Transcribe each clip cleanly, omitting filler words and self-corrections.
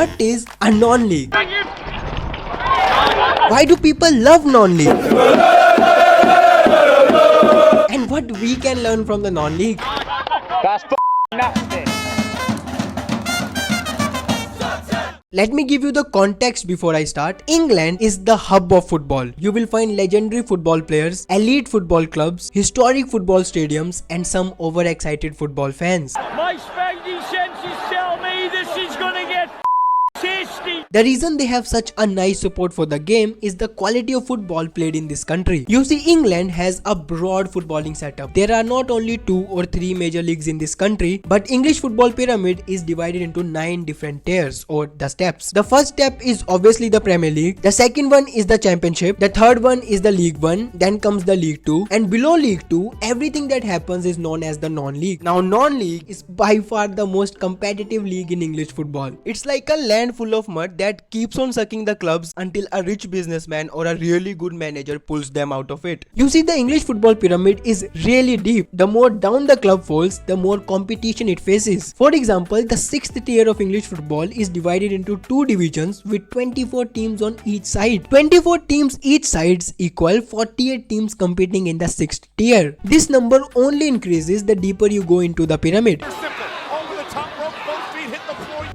What is a non-league? Why do people love non-league? And what we can learn from the non-league? That's nasty. Let me give you the context before I start. England is the hub of football. You will find legendary football players, elite football clubs, historic football stadiums, and some overexcited football fans. My spidey senses tell me this is gonna get tasty. The reason they have such a nice support for the game is the quality of football played in this country. You see, England has a broad footballing setup. There are not only 2 or 3 major leagues in this country, but English football pyramid is divided into 9 different tiers or the steps. The first step is obviously the Premier League. The second one is the Championship. The third one is the League 1. Then comes the League 2. And below League 2, everything that happens is known as the non-league. Now, non-league is by far the most competitive league in English football. It's like a land full of mud that keeps on sucking the clubs until a rich businessman or a really good manager pulls them out of it. You see, the English football pyramid is really deep. The more down the club falls, the more competition it faces. For example, the 6th tier of English football is divided into 2 divisions with 24 teams on each side. 24 teams each sides equal 48 teams competing in the 6th tier. This number only increases the deeper you go into the pyramid.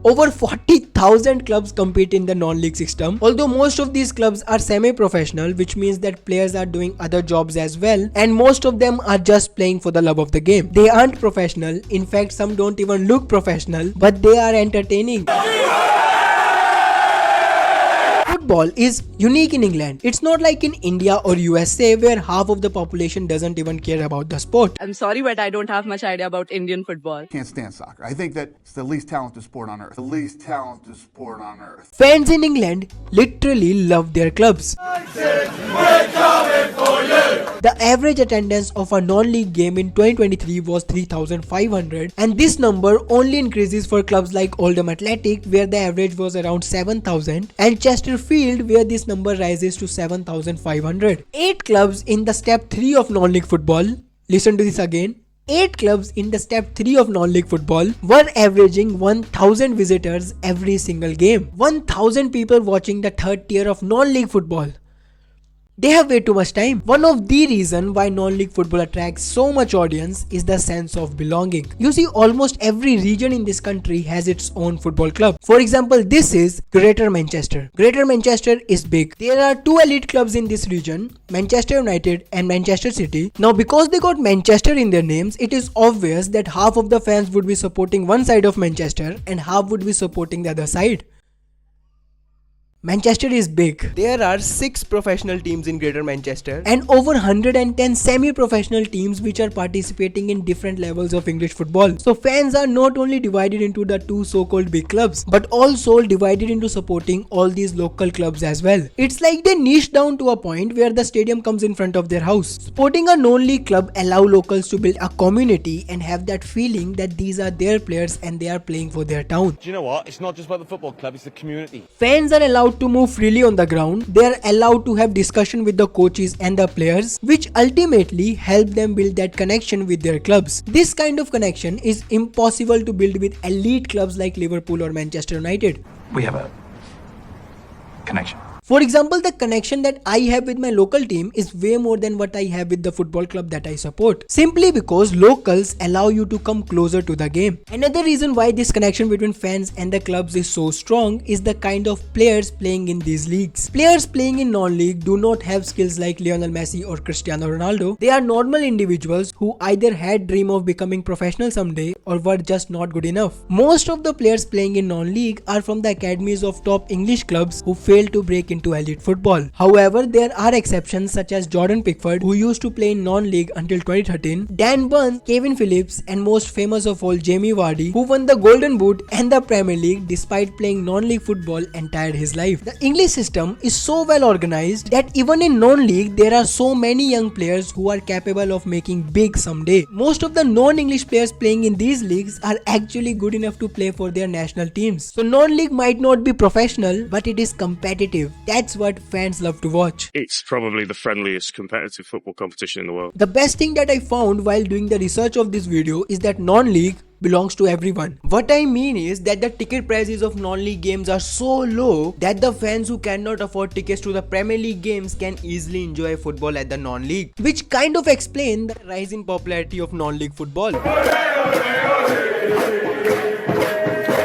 Over 40,000 clubs compete in the non-league system. Although most of these clubs are semi-professional, which means that players are doing other jobs as well, and most of them are just playing for the love of the game. They aren't professional. In fact, some don't even look professional, but they are entertaining. Football is unique in England. It's not like in India or USA where half of the population doesn't even care about the sport. I'm sorry, but I don't have much idea about Indian football. Can't stand soccer. I think that it's the least talented sport on earth. The least talented sport on earth. Fans in England literally love their clubs. The average attendance of a non-league game in 2023 was 3,500, and this number only increases for clubs like Oldham Athletic, where the average was around 7,000, and Chesterfield, where this number rises to 7,500. 8 clubs in the step 3 of non-league football, listen to this again, 8 clubs in the step 3 of non-league football were averaging 1,000 visitors every single game. 1,000 people watching the 3rd tier of non-league football. They have way too much time. One of the reasons why non-league football attracts so much audience is the sense of belonging. You see, almost every region in this country has its own football club. For example, this is Greater Manchester. Greater Manchester is big. There are 2 elite clubs in this region, Manchester United and Manchester City. Now, because they got Manchester in their names, it is obvious that half of the fans would be supporting one side of Manchester and half would be supporting the other side. Manchester is big. There are 6 professional teams in Greater Manchester and over 110 semi-professional teams which are participating in different levels of English football. So fans are not only divided into the 2 so-called big clubs, but also divided into supporting all these local clubs as well. It's like they niche down to a point where the stadium comes in front of their house. Supporting a non-league club allow locals to build a community and have that feeling that these are their players and they are playing for their town. Do you know what? It's not just about the football club, it's the community. Fans are allowed to move freely on the ground. They are allowed to have discussion with the coaches and the players, which ultimately help them build that connection with their clubs. This kind of connection is impossible to build with elite clubs like Liverpool or Manchester United. We have a connection. For example, the connection that I have with my local team is way more than what I have with the football club that I support. Simply because locals allow you to come closer to the game. Another reason why this connection between fans and the clubs is so strong is the kind of players playing in these leagues. Players playing in non-league do not have skills like Lionel Messi or Cristiano Ronaldo. They are normal individuals who either had dream of becoming professional someday or were just not good enough. Most of the players playing in non-league are from the academies of top English clubs who failed to break into elite football. However, there are exceptions such as Jordan Pickford, who used to play in non-league until 2013, Dan Burns, Kevin Phillips, and most famous of all, Jamie Vardy, who won the Golden Boot and the Premier League despite playing non-league football entire his life. The English system is so well organized that even in non-league there are so many young players who are capable of making big someday. Most of the non-English players playing in these leagues are actually good enough to play for their national teams. So non-league might not be professional, but it is competitive. That's what fans love to watch. It's probably the friendliest competitive football competition in the world. The best thing that I found while doing the research of this video is that non-league belongs to everyone. What I mean is that the ticket prices of non-league games are so low that the fans who cannot afford tickets to the Premier League games can easily enjoy football at the non-league, which kind of explain the rise in popularity of non-league football.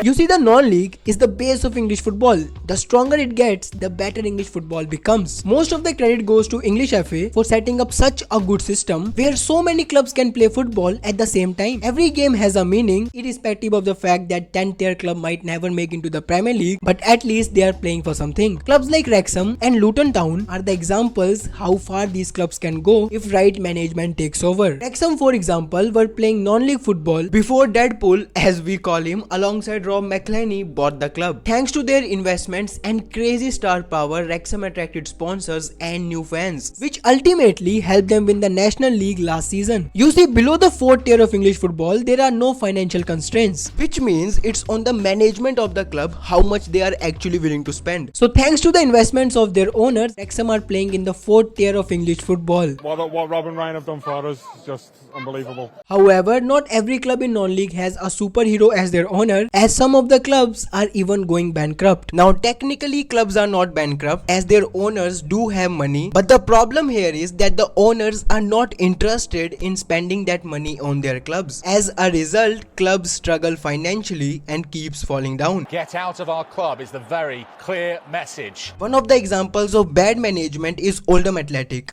You see, the non-league is the base of English football. The stronger it gets, the better English football becomes. Most of the credit goes to English FA for setting up such a good system where so many clubs can play football at the same time. Every game has a meaning, irrespective of the fact that 10th tier club might never make into the Premier League, but at least they are playing for something. Clubs like Wrexham and Luton Town are the examples how far these clubs can go if right management takes over. Wrexham, for example, were playing non-league football before Deadpool, as we call him, alongside Rob McElhenney bought the club. Thanks to their investments and crazy star power, Wrexham attracted sponsors and new fans, which ultimately helped them win the National League last season. You see, below the 4th tier of English football, there are no financial constraints, which means it's on the management of the club how much they are actually willing to spend. So thanks to the investments of their owners, Wrexham are playing in the 4th tier of English football. What Rob and Ryan have done for us is just unbelievable. However, not every club in non-league has a superhero as their owner, as some of the clubs are even going bankrupt. Now technically clubs are not bankrupt as their owners do have money, but the problem here is that the owners are not interested in spending that money on their clubs. As a result, clubs struggle financially and keeps falling down. Get out of our club is the very clear message. One of the examples of bad management is Oldham Athletic.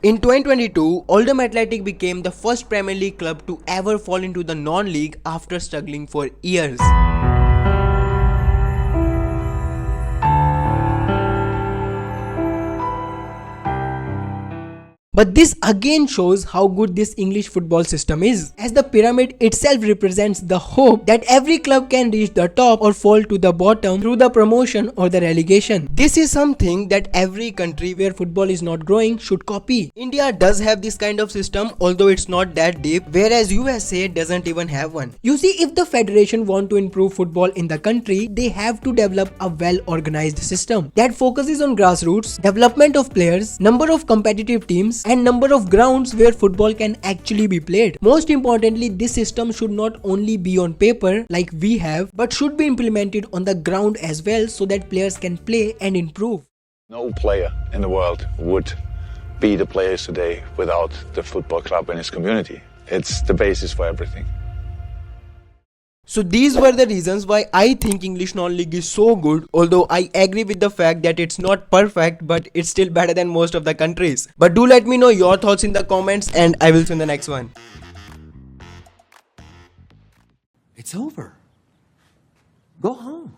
In 2022, Oldham Athletic became the first Premier League club to ever fall into the non-league after struggling for years. But this again shows how good this English football system is, as the pyramid itself represents the hope that every club can reach the top or fall to the bottom through the promotion or the relegation. This is something that every country where football is not growing should copy. India does have this kind of system, although it's not that deep, whereas USA doesn't even have one. You see, if the federation want to improve football in the country, they have to develop a well-organized system that focuses on grassroots, development of players, number of competitive teams, and number of grounds where football can actually be played. Most importantly, this system should not only be on paper like we have, but should be implemented on the ground as well so that players can play and improve. No player in the world would be the players today without the football club and its community. It's the basis for everything. So these were the reasons why I think English non-league is so good, although I agree with the fact that it's not perfect, but it's still better than most of the countries. But do let me know your thoughts in the comments and I will see you in the next one. It's over. Go home.